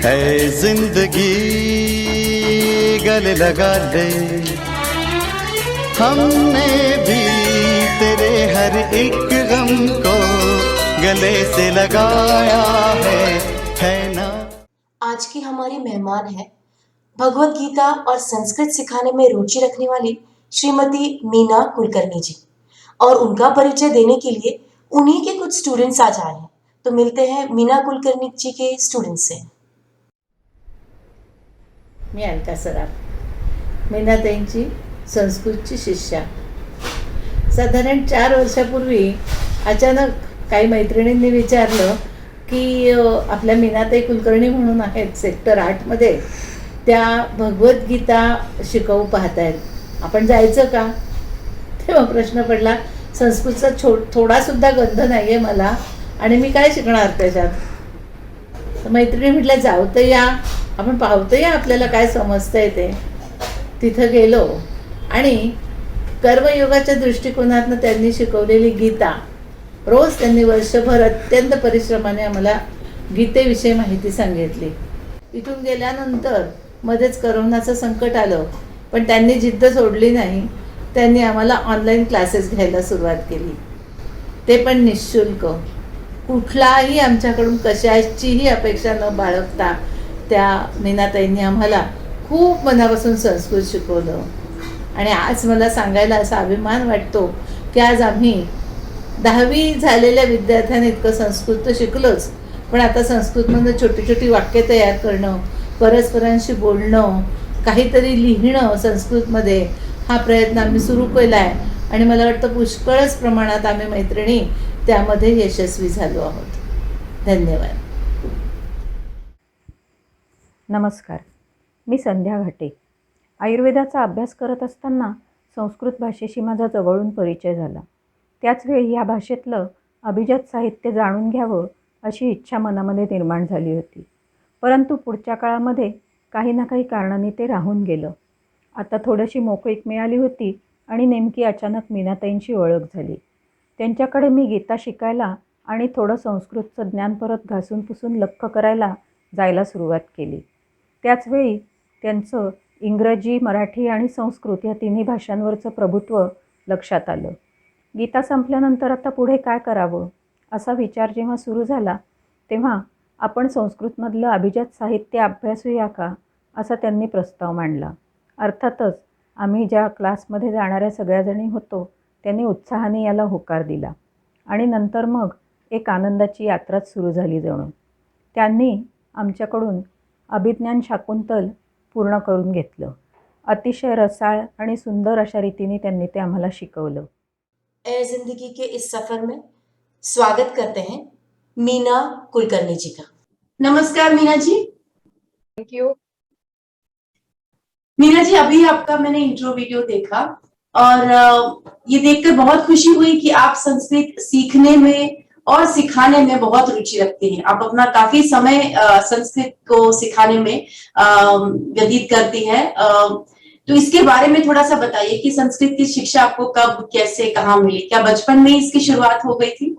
है जिंदगी गले लगा ले, हमने भी तेरे हर एक गम को गले से लगाया है ना। आज की हमारी मेहमान है भगवत गीता और संस्कृत सिखाने में रुचि रखने वाली श्रीमती मीना कुलकर्णी जी, और उनका परिचय देने के लिए उन्हीं के कुछ स्टूडेंट्स आज आए हैं। तो मिलते हैं मीना कुलकर्णी जी के स्टूडेंट्स से। मी अलका सराफ, मीनाताईंची संस्कृतची शिष्या. साधारण 4 वर्षापूर्वी अचानक काही मैत्रिणींनी विचारलं की आपल्या मीनाताई कुलकर्णी म्हणून आहेत सेक्टर 8मध्ये, त्या भगवद्गीता शिकवू पाहत आहेत, आपण जायचं का? तेव्हा प्रश्न पडला, संस्कृतचा थोडासुद्धा गंध नाही आहे मला आणि मी काय शिकणार त्याच्यात. तर मैत्रिणी म्हटल्या जाऊ तर या, आपण पाहतो या आपल्याला काय समजतंय ते. तिथं गेलो आणि कर्मयोगाच्या दृष्टिकोनातनं त्यांनी शिकवलेली गीता, रोज त्यांनी वर्षभर अत्यंत परिश्रमाने आम्हाला गीतेविषयी माहिती सांगितली. इथून गेल्यानंतर मध्येच करोनाचं संकट आलं, पण त्यांनी जिद्द सोडली नाही. त्यांनी आम्हाला ऑनलाईन क्लासेस घ्यायला सुरुवात केली, ते पण निःशुल्क. कुठलाही आमच्याकडून कशाचीही अपेक्षा न बाळगता त्या मीनाताईंनी आम्हाला खूप मनापासून संस्कृत शिकवलं. आणि आज मला सांगायला असा अभिमान वाटतो की आज आम्ही 10वी झालेल्या विद्यार्थ्यांनी इतकं संस्कृत शिकलोच, पण आता संस्कृतमधून छोटी छोटी वाक्य तयार करणं, परस्परांशी बोलणं, काहीतरी लिहिणं संस्कृतमध्ये, हा प्रयत्न आम्ही सुरू केला आहे. आणि मला वाटतं पुष्कळच प्रमाणात आम्ही मैत्रिणी त्यामध्ये यशस्वी झालो आहोत. धन्यवाद. नमस्कार, मी संध्या घाटे. आयुर्वेदाचा अभ्यास करत असताना संस्कृत भाषेशी माझा जवळून परिचय झाला. त्याचवेळी ह्या भाषेतलं अभिजात साहित्य जाणून घ्यावं अशी इच्छा मनामध्ये निर्माण झाली होती. परंतु पुढच्या काळामध्ये काही ना काही कारणांनी ते राहून गेलं. आता थोडीशी मोकळीक मिळाली होती आणि नेमकी अचानक मीनाताईंची ओळख झाली. त्यांच्याकडे मी गीता शिकायला आणि थोडं संस्कृतचं ज्ञान परत घासून पुसून लख्ख करायला जायला सुरुवात केली. त्याचवेळी त्यांचं इंग्रजी, मराठी आणि संस्कृत या तिन्ही भाषांवरचं प्रभुत्व लक्षात आलं. गीता संपल्यानंतर आता पुढे काय करावं असा विचार जेव्हा सुरू झाला, तेव्हा आपण संस्कृतमधलं अभिजात साहित्य अभ्यासूया का असा त्यांनी प्रस्ताव मांडला. अर्थातच आम्ही ज्या क्लासमध्ये जाणाऱ्या सगळ्याजणी होतो त्यांनी उत्साहाने याला होकार दिला आणि नंतर मग एक आनंदाची यात्राच सुरू झाली जणू. त्यांनी आमच्याकडून अभिज्ञान शाकुंतल पूर्ण करून घेतलं. अतिशय रसाळ आणि सुंदर अशा रीतीने त्यांनी ते आम्हाला शिकवलं. ए जिंदगी के इस सफर में स्वागत करते हैं मीना कुलकर्णी जी का. नमस्कार मीना जी. Thank you. मीना जी, अभी आपका मैंने इंट्रो वीडियो देखा और ये देखकर बहुत खुशी हुई कि आप संस्कृत सीखने में और सिखाने में बहुत रुचि रखते हैं. आप अपना काफी समय संस्कृत को सिखाने में व्यतीत करती हैं. तो इसके बारे में थोड़ा सा बताइए कि संस्कृत की शिक्षा आपको कब, कैसे, कहाँ मिली? क्या बचपन में इसकी शुरुआत हो गई थी?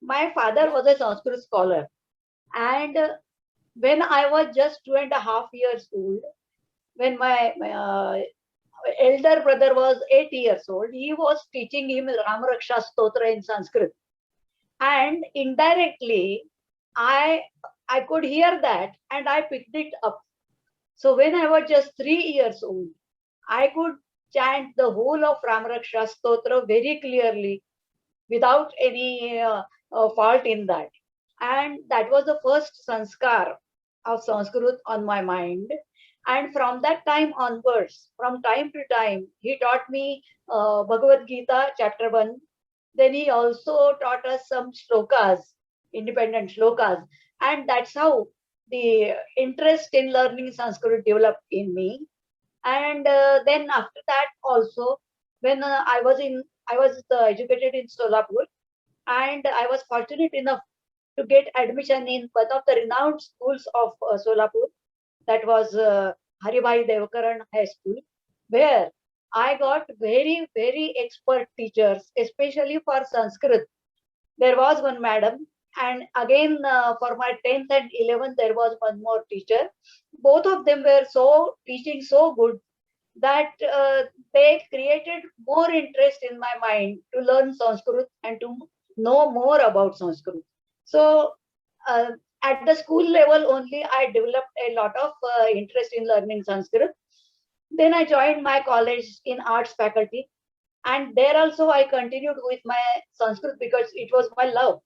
My father was a Sanskrit scholar, and when I was just 2.5 years old, when my elder brother was 8 years old, he was teaching him Ramaraksha Stotra in Sanskrit, and indirectly I could hear that and I picked it up. So when I was just 3 years old, I could chant the whole of Ramaraksha Stotra very clearly without any fault in that. And that was the first sanskar of Sanskrit on my mind. And from that time onwards, from time to time, he taught me Bhagavad Gita chapter 1. Then he also taught us some shlokas, independent shlokas. And that's how the interest in learning Sanskrit developed in me. And then after that also, when I was educated in Solapur, and I was fortunate enough to get admission in one of the renowned schools of Solapur, that was Haribhai Devakaran High School, where I got very, very expert teachers, especially for Sanskrit. There was one madam, And again, for my 10th and 11th, there was one more teacher. Both of them were so teaching so good that they created more interest in my mind to learn Sanskrit and to know more about Sanskrit. So uh, at the school level only, I developed a lot of interest in learning Sanskrit. Then I joined my college in arts faculty, and there also I continued with my Sanskrit because it was my love.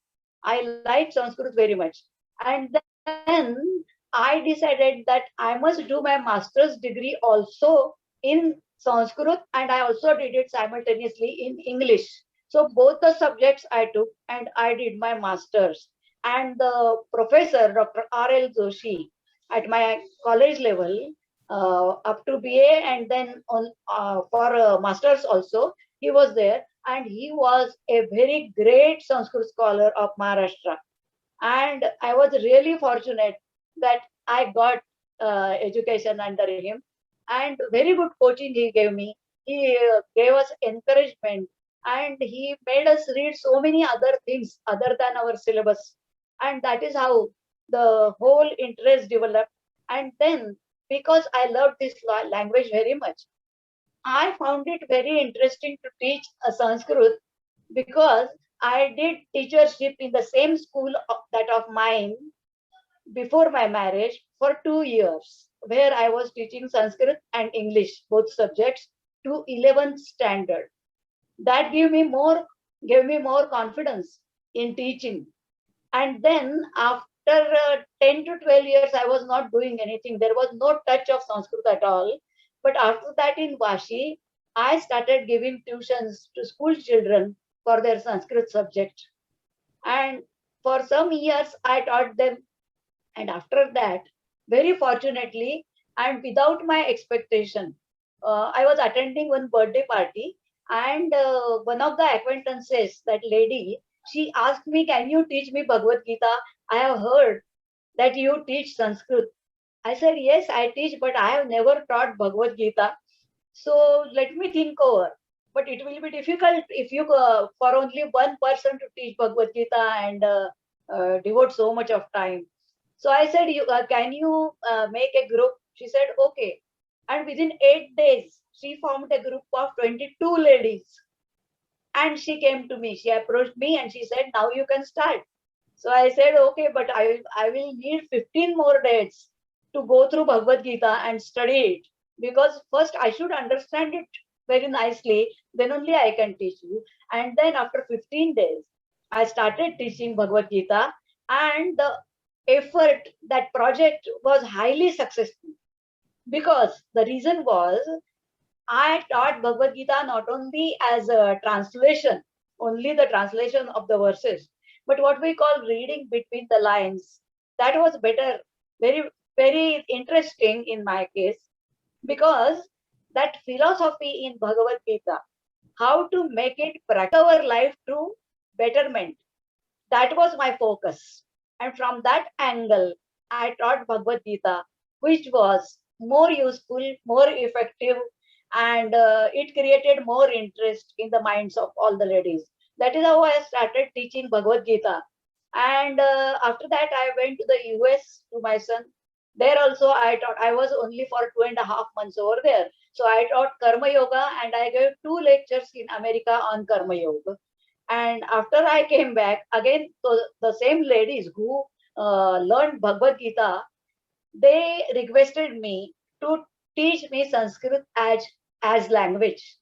I like Sanskrit very much. And then I decided that I must do my master's degree also in Sanskrit, and I also did it simultaneously in English. So both the subjects I took, and I did my master's. And the professor, Dr. R.L. Joshi, at my college level, up to BA, and then on for masters also, he was there, and he was a very great Sanskrit scholar of Maharashtra. And I was really fortunate that I got education under him, and very good coaching he gave me. He gave us encouragement, and he made us read so many other things other than our syllabus. And that is how the whole interest developed. And then, because I loved this language very much, I found it very interesting to teach a Sanskrit, because I did teachership in the same school that of mine before my marriage for 2 years, where I was teaching Sanskrit and English, both subjects, to 11th standard. That gave me more confidence in teaching. And then after 10 to 12 years, I was not doing anything. There was no touch of Sanskrit at all. But after that in Vashi, I started giving tuitions to school children for their Sanskrit subject. And for some years, I taught them. And after that, very fortunately, and without my expectation, I was attending one birthday party, and one of the acquaintances, that lady, she asked me, "Can you teach me Bhagavad Gita? I have heard that you teach Sanskrit." I said, "Yes, I teach, but I have never taught Bhagavad Gita. So let me think over." But it will be difficult if you for only one person to teach Bhagavad Gita and devote so much of time. So I said, "Can you make a group?" She said, "Okay." And within 8 days, she formed a group of 22 ladies. And she came to me. She approached me and she said, "Now you can start." So I said, "Okay, but I will need 15 more days to go through Bhagavad Gita and study it. Because first I should understand it very nicely, then only I can teach you." And then after 15 days, I started teaching Bhagavad Gita, and the effort, that project was highly successful, because the reason was I taught Bhagavad Gita not only as a translation, only the translation of the verses, but what we call reading between the lines. That was better, very, very interesting in my case, because that philosophy in Bhagavad Gita, how to make it practice our life through betterment, that was my focus. And from that angle, I taught Bhagavad Gita, which was more useful, more effective, and it created more interest in the minds of all the ladies. That is how I started teaching Bhagavad Gita. And after that, I went to the US to my son. There also, I taught. I was only for 2.5 months over there. So I taught Karma Yoga, and I gave 2 lectures in America on Karma Yoga. And after I came back, again, the same ladies who learned Bhagavad Gita, they requested me to teach me Sanskrit as language.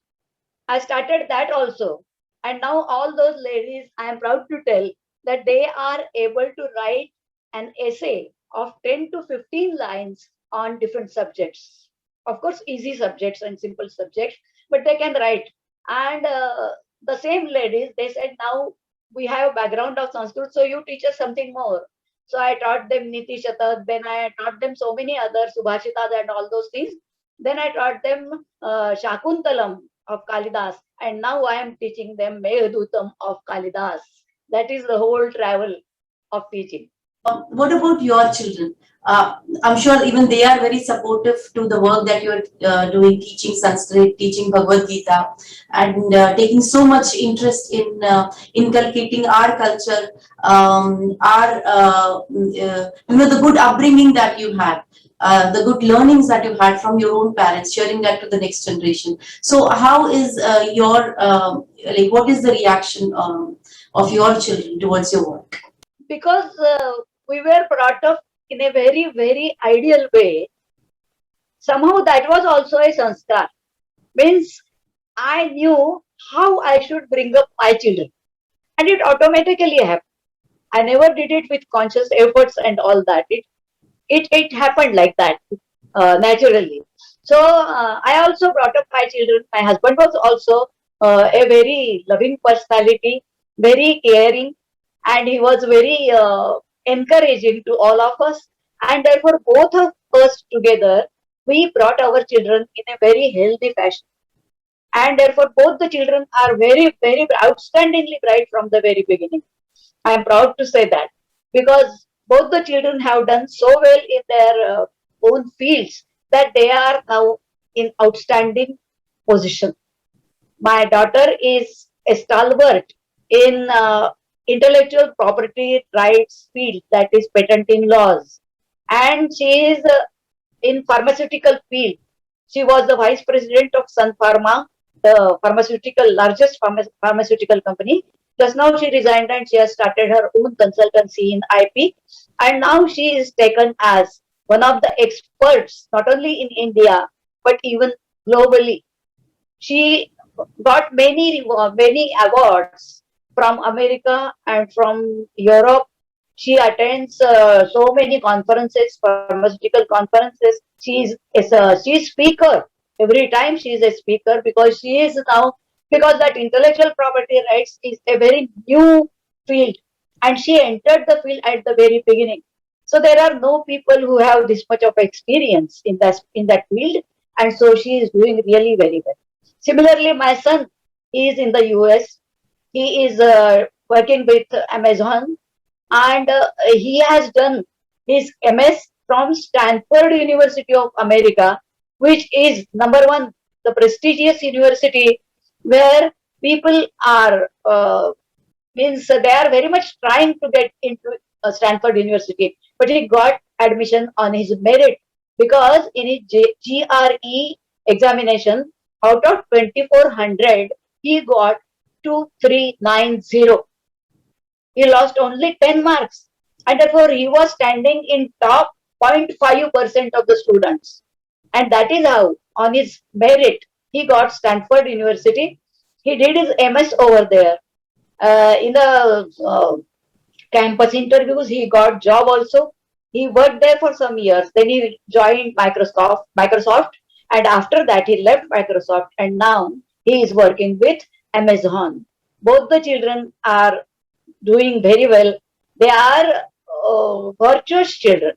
I started that also. And now all those ladies, I am proud to tell that they are able to write an essay of 10 to 15 lines on different subjects. Of course, easy subjects and simple subjects, but they can write. And the same ladies, they said, "Now we have background of Sanskrit, so you teach us something more." So I taught them Niti Shatak, then I taught them so many other Subhashitas and all those things. Then I taught them Shakuntalam of Kalidas, and now I am teaching them Meghadutam of Kalidas. That is the whole travel of teaching. What about your children? I'm sure even they are very supportive to the work that you are doing, teaching Sanskrit, teaching Bhagavad Gita, and taking so much interest in inculcating our culture, our the good upbringing that you had. The good learnings that you had from your own parents, sharing that to the next generation. So, how is your what is the reaction of your children towards your work? Because we were brought up in a very, very ideal way. Somehow that was also a sanskar. Means I knew how I should bring up my children. And it automatically happened. I never did it with conscious efforts and all that. It happened like that, naturally. So I also brought up my children. My husband was also a very loving personality, very caring, and he was very encouraging to all of us. And therefore, both of us together, we brought our children in a very healthy fashion. And therefore, both the children are very, very outstandingly bright from the very beginning. I am proud to say that, because both the children have done so well in their own fields that they are now in outstanding position. My daughter is a stalwart in intellectual property rights field, that is patenting laws, and she is in pharmaceutical field. She was the vice president of Sun Pharma, the largest pharmaceutical company. Just now she resigned and she has started her own consultancy in IP. And now she is taken as one of the experts, not only in India, but even globally. She got many awards from America and from Europe. She attends so many conferences, pharmaceutical conferences. She's speaker. Every time she is a speaker, because she is now, because that intellectual property rights is a very new field, and she entered the field at the very beginning. So there are no people who have this much of experience in that field, and so she is doing really very well. Similarly, my son is in the US. He is working with Amazon, and he has done his MS from Stanford University of America, which is number one, the prestigious university where people are means they are very much trying to get into Stanford University, but he got admission on his merit, because in his GRE examination, out of 2400, he got 2390. He lost only 10 marks, and therefore he was standing in top 0.5% of the students. And that is how, on his merit, he got Stanford University. He did his MS over there. In the campus interviews, he got job also. He worked there for some years. Then he joined Microsoft, and after that he left Microsoft, and now he is working with Amazon. Both the children are doing very well. They are virtuous children.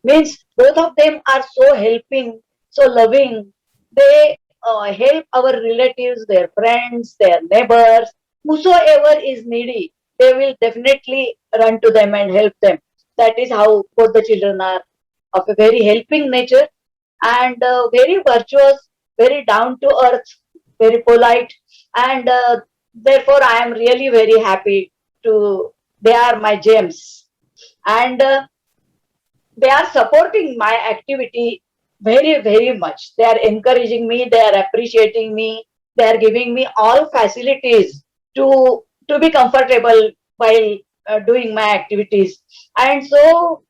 Means both of them are so helping, so loving. They help our relatives, their friends, their neighbors, whosoever is needy. They will definitely run to them and help them. That is how both the children are, of a very helping nature, and very virtuous, very down to earth, very polite, and therefore I am really very happy to. They are my gems, and they are supporting my activity very, very much. They are encouraging me. They are appreciating me. They are giving me all facilities to be comfortable while doing my activities, and so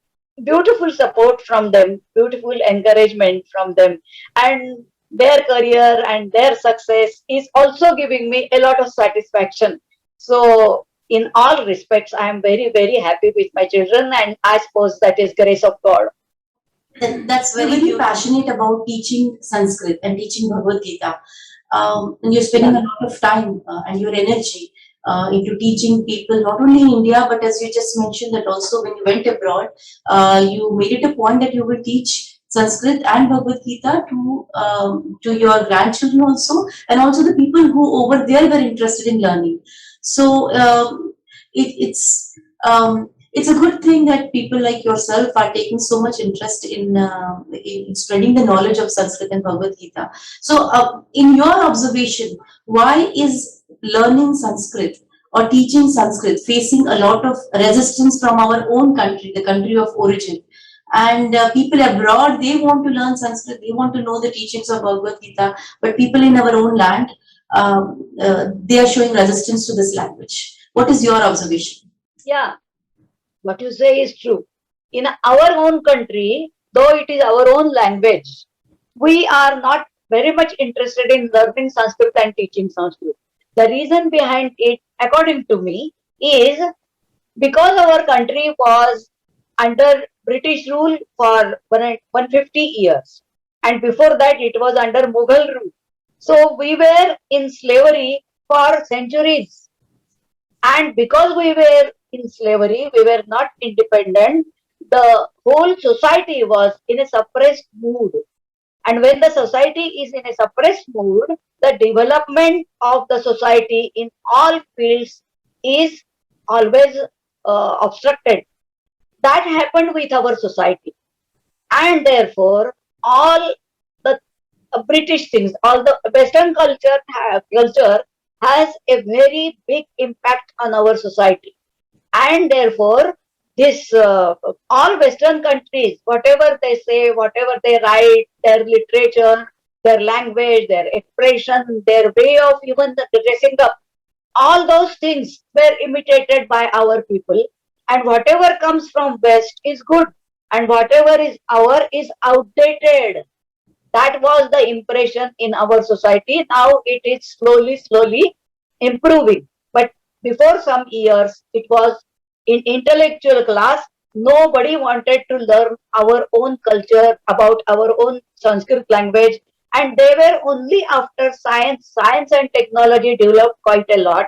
beautiful support from them, beautiful encouragement from them, and their career and their success is also giving me a lot of satisfaction. So in all respects, I am very, very happy with my children, and I suppose that is grace of God. That's very passionate about teaching Sanskrit and teaching Bhagavad Gita. And you're spending a lot of time and your energy into teaching people, not only in India, but as you just mentioned, that also when you went abroad, you made it a point that you will teach Sanskrit and Bhagavad Gita to your grandchildren also, and also the people who over there were interested in learning. So it's it's a good thing that people like yourself are taking so much interest in spreading the knowledge of Sanskrit and Bhagavad Gita. So, in your observation, why is learning Sanskrit or teaching Sanskrit facing a lot of resistance from our own country, the country of origin? And people abroad, they want to learn Sanskrit, they want to know the teachings of Bhagavad Gita, but people in our own land, they are showing resistance to this language. What is your observation? Yeah, what you say is true. In our own country, though it is our own language, we are not very much interested in learning Sanskrit and teaching Sanskrit. The reason behind it, according to me, is because our country was under British rule for 150 years, and before that it was under Mughal rule. So we were in slavery for centuries, and because we were in slavery, we were not independent. The whole society was in a suppressed mood. And when the society is in a suppressed mood, the development of the society in all fields is always obstructed. That happened with our society. And therefore, all the British things, all the Western culture has a very big impact on our society. And therefore, this all Western countries, whatever they say, whatever they write, their literature, their language, their expression, their way of even the dressing up, all those things were imitated by our people. And whatever comes from West is good, and whatever is our is outdated. That was the impression in our society. Now it is slowly improving. But before some years, it was in intellectual class, nobody wanted to learn our own culture, about our own Sanskrit language, and they were only after science. Science and technology developed quite a lot,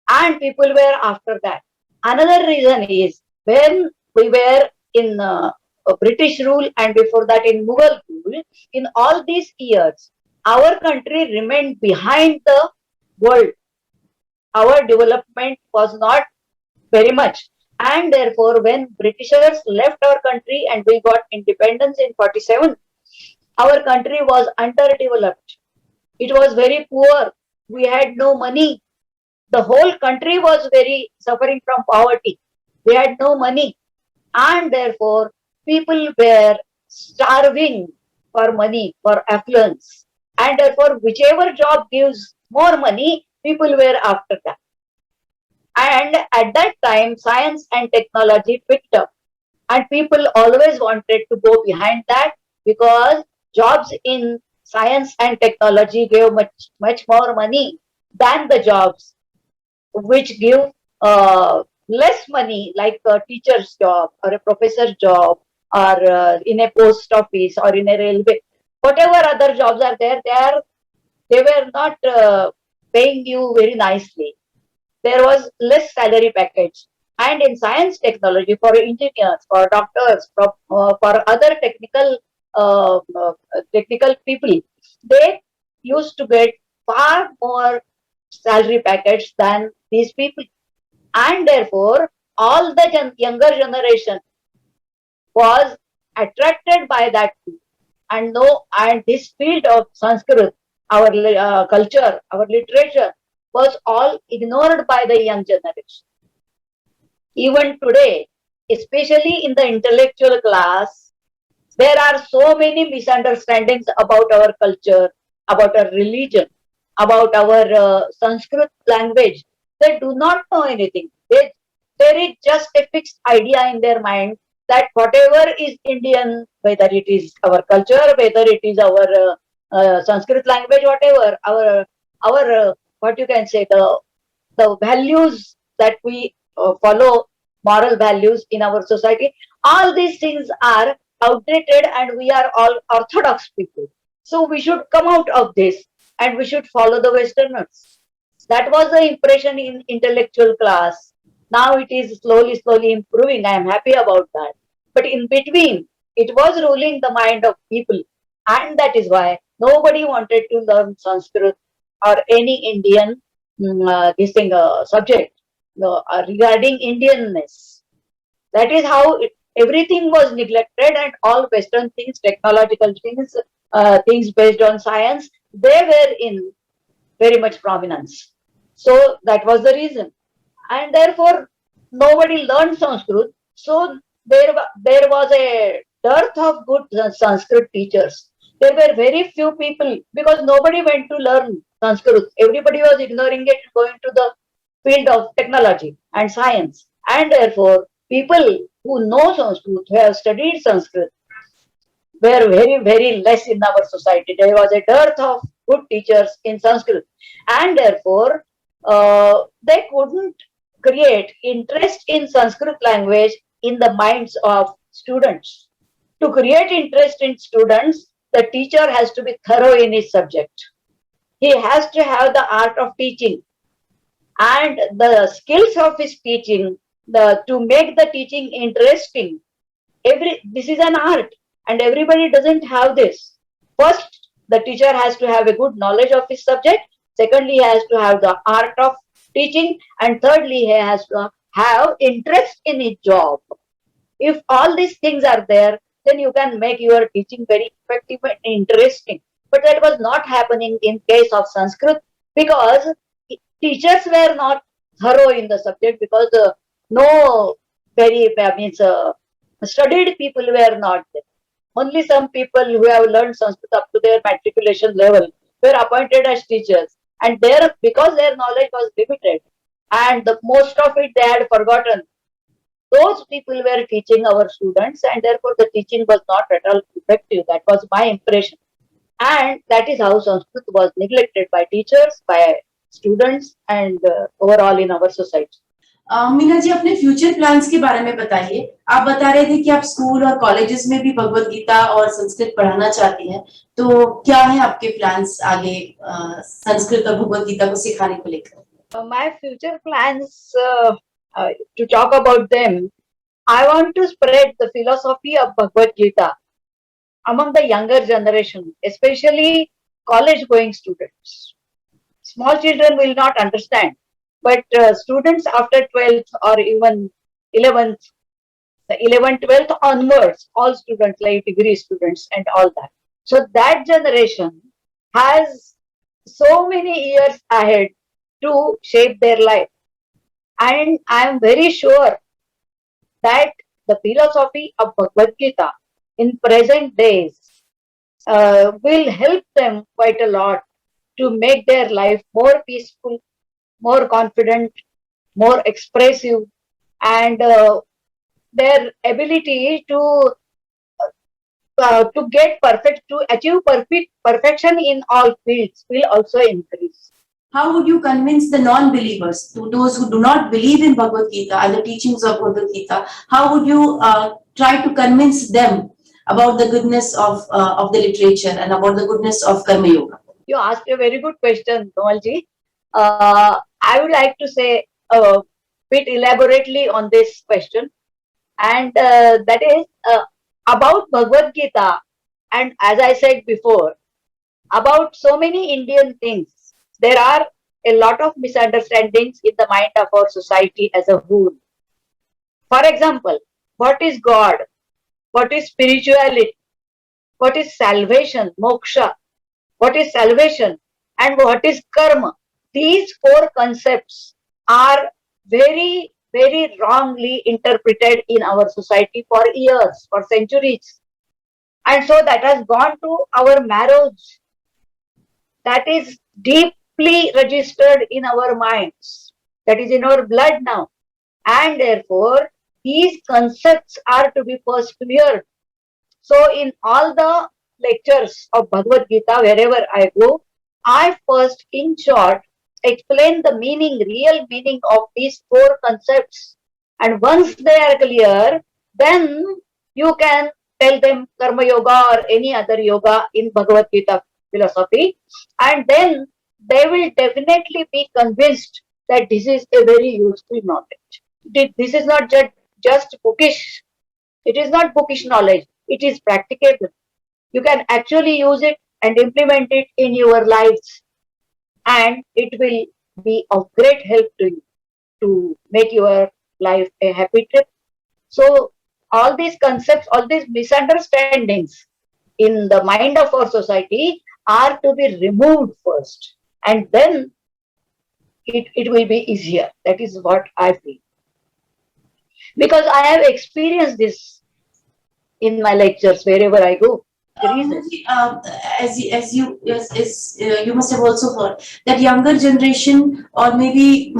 and people were after that. Another reason is when we were in British rule and before that in Mughal rule, in all these years, our country remained behind the world. Our development was not very much. And therefore, when Britishers left our country and we got independence in 47, our country was underdeveloped. It was very poor. We had no money. The whole country was very suffering from poverty. We had no money. And therefore, people were starving for money, for affluence. And therefore, whichever job gives more money, people were after that. And at that time, science and technology picked up. And people always wanted to go behind that because jobs in science and technology gave much more money than the jobs which give less money, like a teacher's job or a professor's job or in a post office or in a railway. Whatever other jobs are there, they were not paying you very nicely. There was less salary package. And in science technology, for engineers, for doctors, for other technical people, they used to get far more salary package than these people. And therefore, all the younger generation was attracted by that field. And this field of Sanskrit, our culture, our literature, was all ignored by the young generation. Even today, especially in the intellectual class, there are so many misunderstandings about our culture, about our religion, about our Sanskrit language. They do not know anything. There is just a fixed idea in their mind that whatever is Indian, whether it is our culture, whether it is our Sanskrit language, whatever, our what you can say, the values that we follow, moral values in our society, all these things are outdated and we are all orthodox people. So we should come out of this and we should follow the Westerners. That was the impression in intellectual class. Now it is slowly improving. I am happy about that. But in between, it was ruling the mind of people. And that is why nobody wanted to learn Sanskrit or any Indian subject regarding Indianness. That is how everything was neglected, and all Western things, technological things, things based on science, they were in very much prominence. So that was the reason, and therefore nobody learned Sanskrit. So there was a dearth of good Sanskrit teachers. There were very few people because nobody went to learn Sanskrit. Everybody was ignoring it, going to the field of technology and science, and therefore people who know Sanskrit, who have studied Sanskrit, were very less in our society. There was a dearth of good teachers in Sanskrit, and therefore they couldn't create interest in Sanskrit language in the minds of students. To create interest in students, the teacher has to be thorough in his subject. He has to have the art of teaching and the skills of his teaching, to make the teaching interesting. This is an art, and everybody doesn't have this. First, the teacher has to have a good knowledge of his subject. Secondly, he has to have the art of teaching, and thirdly, he has to have interest in his job. If all these things are there, then you can make your teaching very effective and interesting. But that was not happening in case of Sanskrit, because teachers were not thorough in the subject, because no very studied people were not there. Only some people who have learned Sanskrit up to their matriculation level were appointed as teachers, and there, because their knowledge was limited and most of it they had forgotten, those people were teaching our students, and therefore the teaching was not at all effective. That was my impression, and that is how Sanskrit was neglected by teachers, by students, and overall in our society. Meena ji, अपने future plans के बारे में बताइए। आप बता रहे थे कि आप स्कूल और कॉलेजेस में भी भगवत गीता और संस्कृत पढ़ाना चाहती हैं, तो क्या है आपके प्लान्स आगे संस्कृत और भगवत गीता को सिखाने को लेकर? My future plans, to talk about them, I want to spread the philosophy of Bhagavad Gita among the younger generation, especially college going students. Small children will not understand, but students after 12th or even 11th, the 11th, 12th onwards, all students like degree students and all that. So that generation has so many years ahead to shape their life. And I am very sure that the philosophy of Bhagavad Gita in present days will help them quite a lot to make their life more peaceful, more confident, more expressive, and their ability to get perfect, to achieve perfection in all fields will also increase. How would you convince the non-believers, to those who do not believe in Bhagavad Gita and the teachings of Bhagavad Gita? How would you try to convince them about the goodness of the literature and about the goodness of Karma Yoga? You asked a very good question, Komalji. I would like to say a bit elaborately on this question, and that is about Bhagavad Gita, and as I said before, about so many Indian things. There are a lot of misunderstandings in the mind of our society as a whole. For example, what is God? What is spirituality? What is salvation, moksha? What is salvation? And what is karma? These four concepts are very wrongly interpreted in our society for years, for centuries. And so that has gone to our marrows. That is deeply registered in our minds. That is in our blood now. And therefore, these concepts are to be first cleared. So in all the lectures of Bhagavad Gita, wherever I go, I first, in short, explain the meaning, real meaning of these four concepts. And once they are clear, then you can tell them Karma Yoga or any other yoga in Bhagavad Gita philosophy, and then they will definitely be convinced that this is a very useful knowledge. This is not just bookish. It is not bookish knowledge. It is practicable. You can actually use it and implement it in your lives, and it will be of great help to you to make your life a happy trip So all these concepts, all these misunderstandings in the mind of our society are to be removed first, and then it will be easier. That is what I feel. Because I have experienced this in my lectures wherever I go. The reason. Manoj, you must have also heard that younger generation, or maybe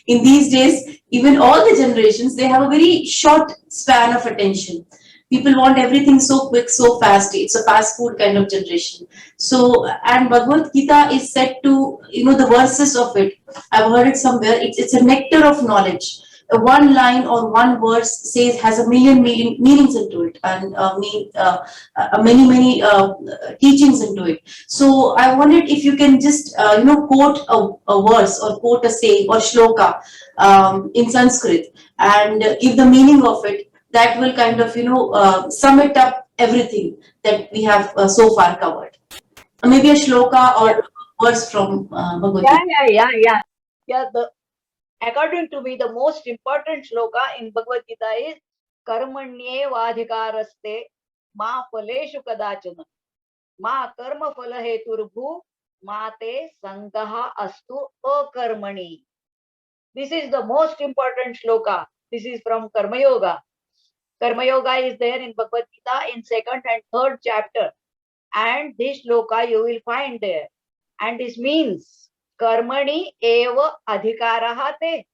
in these days, even all the generations, they have a very short span of attention. People want everything so quick, so fast. It's a fast food kind of generation. So, and Bhagavad Gita is said to, the verses of it. I've heard it somewhere. It's a nectar of knowledge. One line or one verse says has a million meanings into it, and many teachings into it. So I wondered if you can just quote a verse or quote a saying or shloka in Sanskrit and give the meaning of it. That will kind of sum it up everything that we have so far covered. Maybe a shloka or a verse from Bhagavad Gita. Yeah. According to me, the most important shloka in Bhagavad Gita is Karmanyevadhikaraste ma phaleshu kadachana ma karma phala heturubhu ma te sangaha astu akarmani. This is the most important shloka. This is from Karma Yoga. Karma Yoga is there in Bhagavad Gita in 2nd and 3rd chapter. And this shloka you will find there. And this means Karmani eva adhikaraha te.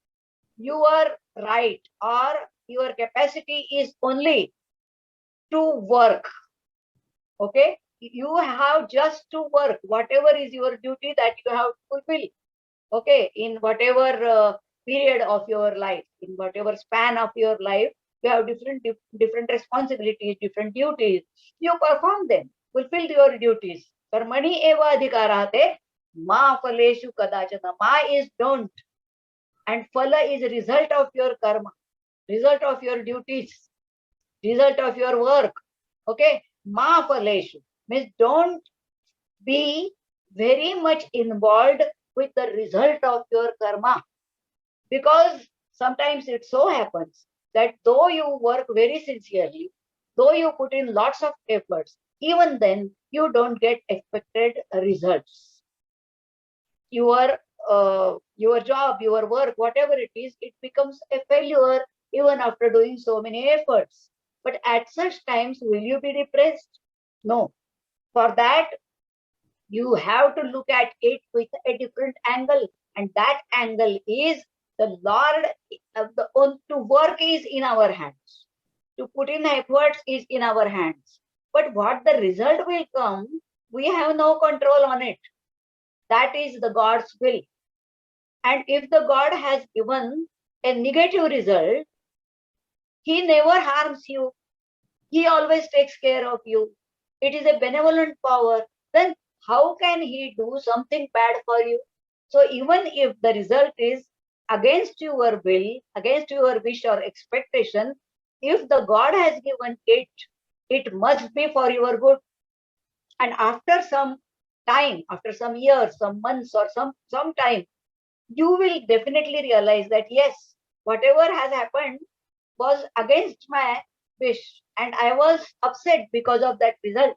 Your right or your capacity is only to work. Okay? You have just to work. Whatever is your duty that you have to fulfill. Okay? In whatever period of your life, in whatever span of your life, you have different responsibilities, different duties. You perform them. Fulfill your duties. Karmani eva adhikarate ma phaleshu kadachana. Ma is don't. And phala is a result of your karma, result of your duties, result of your work. Okay? Ma phaleshu means don't be very much involved with the result of your karma. Because sometimes it so happens that though you work very sincerely, though you put in lots of efforts, even then you don't get expected results. Your job, your work, whatever it is, it becomes a failure even after doing so many efforts. But at such times, will you be depressed? No. For that, you have to look at it with a different angle. And that angle is the Lord, to work is in our hands. To put in efforts is in our hands. But what the result will come, we have no control on it. That is the God's will. And if the God has given a negative result, He never harms you. He always takes care of you. It is a benevolent power. Then how can He do something bad for you? So even if the result is against your will, against your wish or expectation, if the God has given it, it must be for your good. And after some time, after some years, some months, or some time, you will definitely realize that yes, whatever has happened was against my wish, and I was upset because of that result.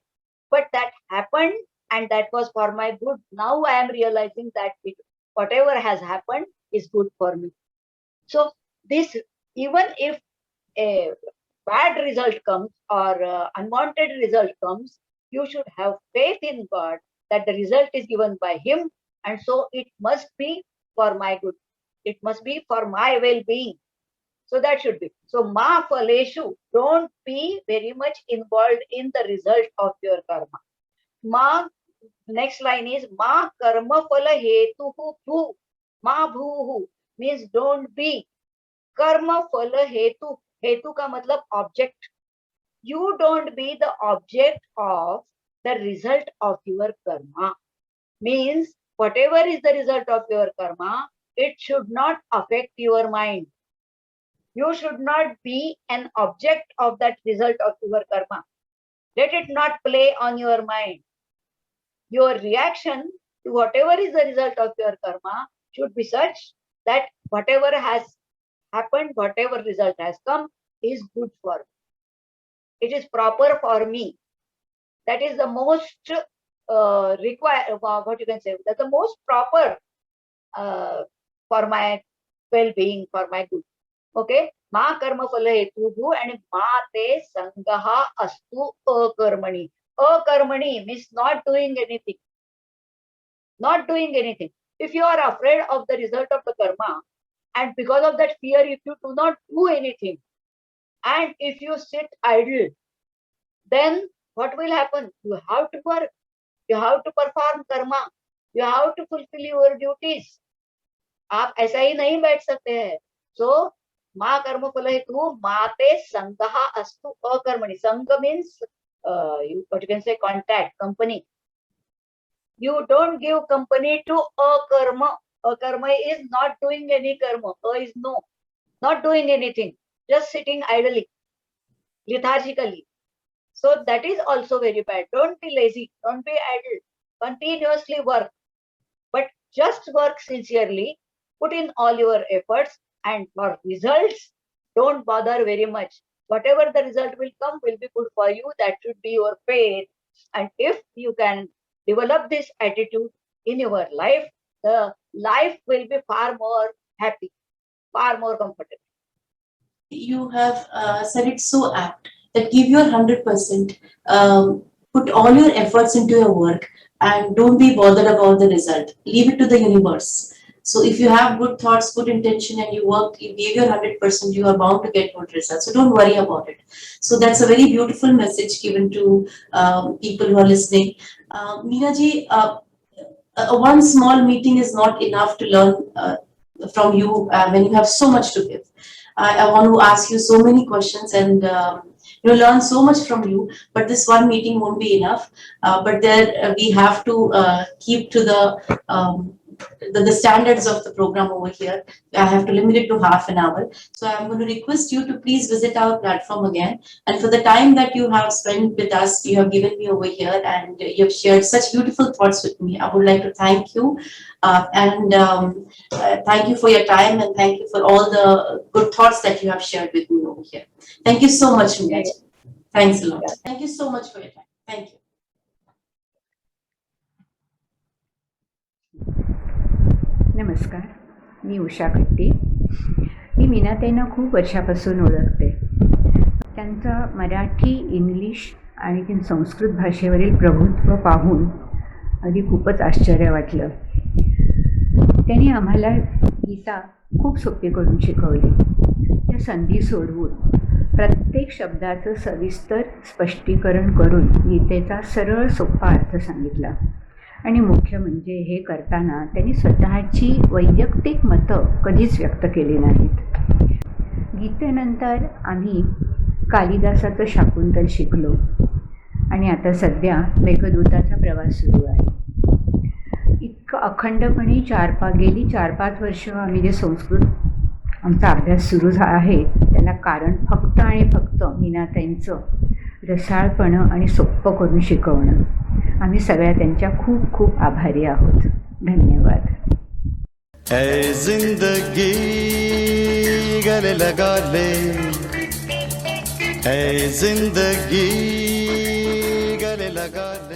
But that happened, and that was for my good. Now I am realizing that whatever has happened is good for me. So this, even if a bad result comes or unwanted result comes, you should have faith in God that the result is given by Him, and so it must be for my good. It must be for my well-being. So that should be. So ma phaleshu, don't be very much involved in the result of your karma. Ma, next line is ma karma phala hetuhu bhu. Ma bhuhu means don't be. Karma phala hetu. Hetu ka matlab object. You don't be the object of the result of your karma. Means whatever is the result of your karma, it should not affect your mind. You should not be an object of that result of your karma. Let it not play on your mind. Your reaction to whatever is the result of your karma should be such that whatever has happened, whatever result has come, is good for me. It is proper for me. That is the most what you can say, that's the most proper for my well-being, for my good. Okay? मा कर्मफल हेतुः and मा te sangaha astu akarmani. Akarmani means not doing anything. Not doing anything. If you are afraid of the result of the karma, and because of that fear, if you do not do anything, and if you sit idle, then what will happen? You have to work. You have to perform karma. You have to fulfill your duties. आप ऐसा ही नहीं बैठ सकते हैं. So, मा कर्म फल हेतु माते संगहा अस्तु अकर्मणि. Sangha means what you can say, contact, company. You don't give company to akarma. Akarma is not doing any karma. Is no, not doing anything, just sitting idly, lethargically. So that is also very bad. Don't be lazy. Don't be idle. Continuously work, but just work sincerely. Put in all your efforts, and for results, don't bother very much. Whatever the result will come will be good for you. That should be your faith. And if you can develop this attitude in your life, the life will be far more happy, far more comfortable. You have said it so apt that give your 100%, put all your efforts into your work, and don't be bothered about the result. Leave it to the universe. So if you have good thoughts, good intention, and you work, you give your 100%, you are bound to get good results. So don't worry about it. So that's a very beautiful message given to people who are listening. Meena ji, one small meeting is not enough to learn from you when you have so much to give. I want to ask you so many questions and learn so much from you, but this one meeting won't be enough. But there we have to keep to the standards of the program over here. I have to limit it to half an hour. So I'm going to request you to please visit our platform again. And for the time that you have spent with us, you have given me over here and you have shared such beautiful thoughts with me. I would like to thank you. Thank you for your time and thank you for all the good thoughts that you have shared with me over here. Thank you so much, Meena ji. Thanks a lot. Thank you so much for your time. Thank you. नमस्कार, मी उषा खट्टी. मी मीनाताईंना खूप वर्षापासून ओळखते. त्यांचा Marathi, English आणि संस्कृत भाषेवरील प्रभुत्व पाहून अगदी खूपच आश्चर्य वाटलं. त्यांनी आम्हाला गीता खूप सोपी करून शिकवली. त्या संधी सोडवून प्रत्येक शब्दाचं सविस्तर स्पष्टीकरण करून गीतेचा सरळ सोपा अर्थ सांगितला. आणि मुख्य म्हणजे हे करताना त्यांनी स्वतःची वैयक्तिक मतं कधीच व्यक्त केली नाहीत. गीतेनंतर आम्ही कालिदासाचं शाकुंतल शिकलो आणि आता सध्या मेघदूताचा प्रवास सुरू आहे. इतकं अखंडपणे गेली 4-5 वर्ष आम्ही जे संस्कृत आमचा अभ्यास सुरू आहे त्याला कारण फक्त आणि फक्त मीनाताईंचं रसाळपणं आणि सोप्पं करून शिकवणं. आम्ही सगळ्या त्यांच्या खूप खूप आभारी आहोत. धन्यवाद. ऐ जिंदगी गले लगा ले, ऐ जिंदगी गले लगा ले.